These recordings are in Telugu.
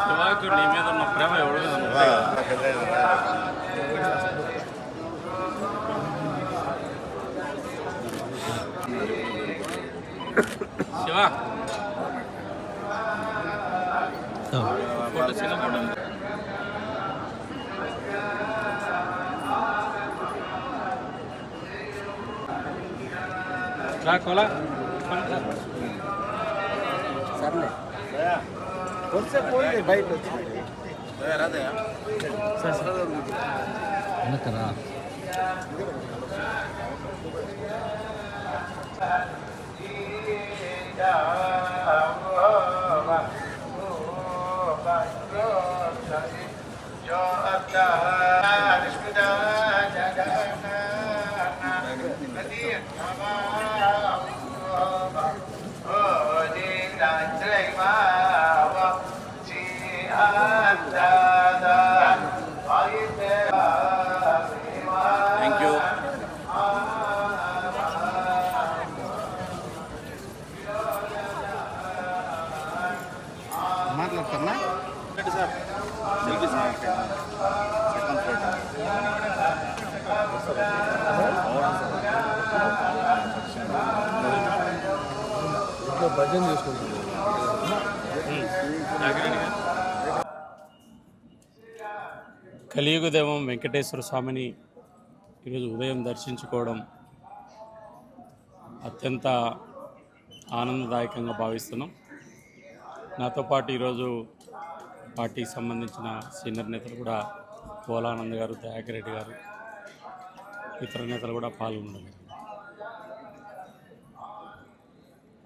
శివాకి నీ మీద ఉన్న ప్రేమ ఎవరు శివ ఫోటో చిన్న ఫోటో రాకోలా సర్లే వస్తే పోయింది బయట వచ్చింది వెనకరా థ్యాంక్ యూ. మాట్లాడతారా sir selfie sir second photo భజన చేసుకుంటున్నాను. కలియుగ దైవం వెంకటేశ్వర స్వామిని ఈరోజు ఉదయం దర్శించుకోవడం అత్యంత ఆనందదాయకంగా భావిస్తున్నాం. నాతో పాటు ఈరోజు పార్టీకి సంబంధించిన సీనియర్ నేతలు కూడా పోలానంద్ గారు, దయాకర్ రెడ్డి గారు, ఇతర నేతలు కూడా పాల్గొన్నారు.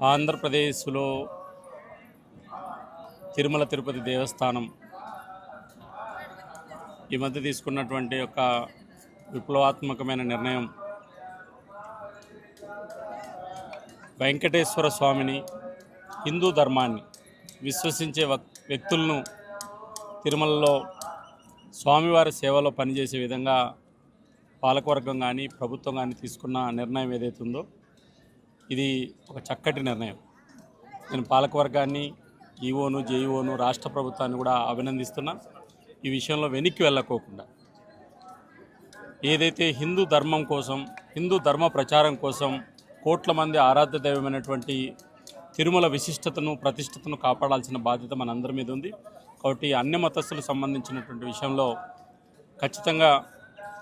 ఆంధ్రప్రదేశ్లో తిరుమల తిరుపతి దేవస్థానం ఈ మధ్య తీసుకున్నటువంటి ఒక విప్లవాత్మకమైన నిర్ణయం వెంకటేశ్వర స్వామిని, హిందూ ధర్మాన్ని విశ్వసించే వ్యక్తులను తిరుమలలో స్వామివారి సేవలో పనిచేసే విధంగా పాలకవర్గం కానీ ప్రభుత్వం కానీ తీసుకున్న నిర్ణయం ఏదైతే ఉందో ఇది ఒక చక్కటి నిర్ణయం. నేను పాలకవర్గాన్ని, ఈఓను, జేఈఓను, రాష్ట్ర ప్రభుత్వాన్ని కూడా అభినందిస్తున్నా. ఈ విషయంలో వెనక్కి వెళ్ళకోకుండా ఏదైతే హిందూ ధర్మం కోసం, హిందూ ధర్మ ప్రచారం కోసం కోట్ల మంది ఆరాధ్య దైవమైనటువంటి తిరుమల విశిష్టతను, ప్రతిష్టతను కాపాడాల్సిన బాధ్యత మనందరి మీద ఉంది. కాబట్టి అన్ని మతస్థులకు సంబంధించినటువంటి విషయంలో ఖచ్చితంగా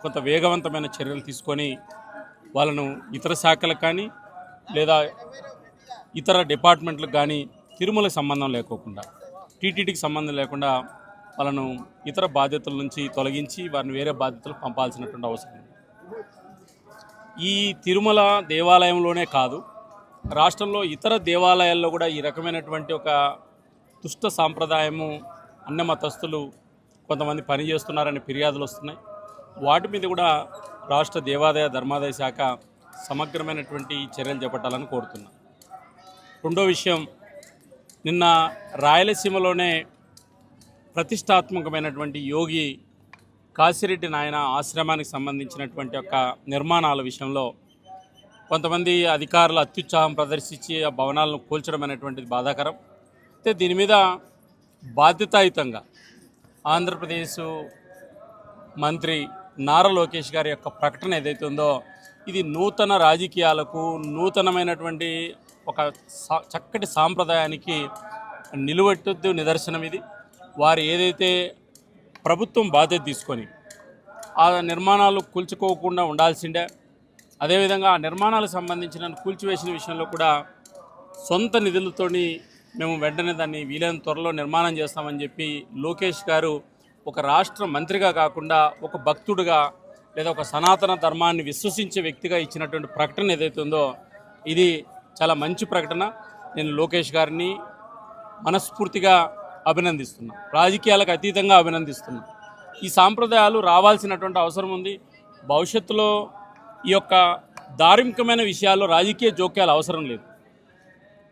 కొంత వేగవంతమైన చర్యలు తీసుకొని వాళ్ళను ఇతర శాఖలకు కానీ లేదా ఇతర డిపార్ట్మెంట్లకు కానీ తిరుమలకు సంబంధం లేకోకుండా, టీటీడీకి సంబంధం లేకుండా వాళ్ళను ఇతర బాధ్యతల నుంచి తొలగించి వారిని వేరే బాధ్యతలకు పంపాల్సినటువంటి అవసరం ఉంది. ఈ తిరుమల దేవాలయంలోనే కాదు, రాష్ట్రంలో ఇతర దేవాలయాల్లో కూడా ఈ రకమైనటువంటి ఒక దుష్ట సాంప్రదాయము అన్ని మతస్థులు కొంతమంది పనిచేస్తున్నారని ఫిర్యాదులు వస్తున్నాయి. వాటి మీద కూడా రాష్ట్ర దేవాదాయ ధర్మాదాయ శాఖ సమగ్రమైనటువంటి చర్యలు చేపట్టాలని కోరుతున్నాను. రెండో విషయం, నిన్న రాయలసీమలోనే ప్రతిష్టాత్మకమైనటువంటి యోగి కాశిరెడ్డి నాయన ఆశ్రమానికి సంబంధించినటువంటి ఒక నిర్మాణాల విషయంలో కొంతమంది అధికారులు అత్యుత్సాహం ప్రదర్శించి ఆ భవనాలను కూల్చడం అనేటువంటిది బాధాకరం. అయితే దీని మీద బాధ్యతాయుతంగా ఆంధ్రప్రదేశ్ మంత్రి నారా లోకేష్ గారి యొక్క ప్రకటన ఏదైతే ఉందో ఇది నూతన రాజకీయాలకు, నూతనమైనటువంటి ఒక చక్కటి సాంప్రదాయానికి నిలువెట్టు నిదర్శనం ఇది. వారు ఏదైతే ప్రభుత్వం బాధ్యత తీసుకొని ఆ నిర్మాణాలు కూల్చుకోకుండా ఉండాల్సిందే, అదేవిధంగా ఆ నిర్మాణాలకు సంబంధించిన కూల్చివేసిన విషయంలో కూడా సొంత నిధులతోని మేము వెంటనే దాన్ని వీలైన త్వరలో నిర్మాణం చేస్తామని చెప్పి లోకేష్ గారు ఒక రాష్ట్ర మంత్రిగా కాకుండా ఒక భక్తుడిగా లేదా ఒక సనాతన ధర్మాన్ని విశ్వసించే వ్యక్తిగా ఇచ్చినటువంటి ప్రకటన ఏదైతే ఉందో ఇది చాలా మంచి ప్రకటన. నేను లోకేష్ గారిని మనస్ఫూర్తిగా అభినందిస్తున్నా, రాజకీయాలకు అతీతంగా అభినందిస్తున్నా. ఈ సాంప్రదాయాలు రావాల్సినటువంటి అవసరం ఉంది. భవిష్యత్తులో ఈ యొక్క ధార్మికమైన విషయాల్లో రాజకీయ జోక్యాలు అవసరం లేదు.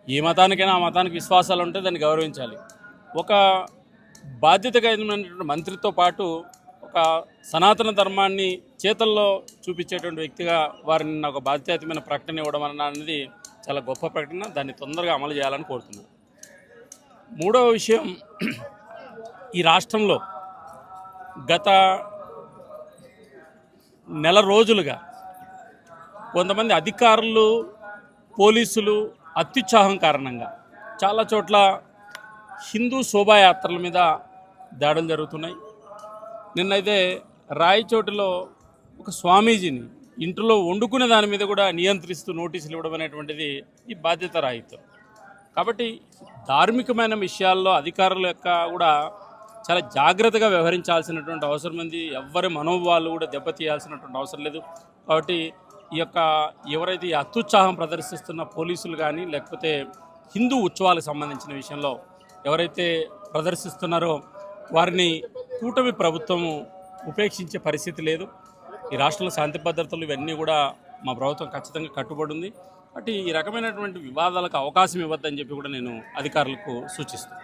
ఏ మతానికైనా ఆ మతానికి విశ్వాసాలు ఉంటే దాన్ని గౌరవించాలి. ఒక బాధ్యతకరమైనటువంటి మంత్రితో పాటు ఒక సనాతన ధర్మాన్ని చేతల్లో చూపించేటువంటి వ్యక్తిగా వారిని ఒక బాధ్యతమైన ప్రకటన ఇవ్వడం అనేది చాలా గొప్ప ప్రకటన. దాన్ని తొందరగా అమలు చేయాలని కోరుతున్నాను. మూడవ విషయం, ఈ రాష్ట్రంలో గత నెల రోజులుగా కొంతమంది అధికారులు, పోలీసులు అత్యుత్సాహం కారణంగా చాలా చోట్ల హిందూ శోభాయాత్రల మీద దాడులు జరుగుతున్నాయి. నిన్నైతే రాయచోటిలో ఒక స్వామీజీని ఇంట్లో వండుకునే దాని మీద కూడా నియంత్రిస్తూ నోటీసులు ఇవ్వడం అనేటువంటిది ఈ బాధ్యత రాహిత్యం. కాబట్టి ధార్మికమైన విషయాల్లో అధికారుల యొక్క కూడా చాలా జాగ్రత్తగా వ్యవహరించాల్సినటువంటి అవసరం ఉంది. ఎవరి మనోభావాలు కూడా దెబ్బతీయాల్సినటువంటి అవసరం లేదు. కాబట్టి ఈ యొక్క ఎవరైతే ఈ అత్యుత్సాహం ప్రదర్శిస్తున్న పోలీసులు కానీ లేకపోతే హిందూ ఉత్సవాలకు సంబంధించిన విషయంలో ఎవరైతే ప్రదర్శిస్తున్నారో వారిని కూటమి ప్రభుత్వము ఉపేక్షించే పరిస్థితి లేదు. ఈ రాష్ట్రంలో శాంతి భద్రతలు ఇవన్నీ కూడా మా ప్రభుత్వం ఖచ్చితంగా కట్టుబడి ఉంది. కాబట్టి ఈ రకమైనటువంటి వివాదాలకు అవకాశం ఇవ్వద్దని చెప్పి కూడా నేను అధికారులకు సూచిస్తాను.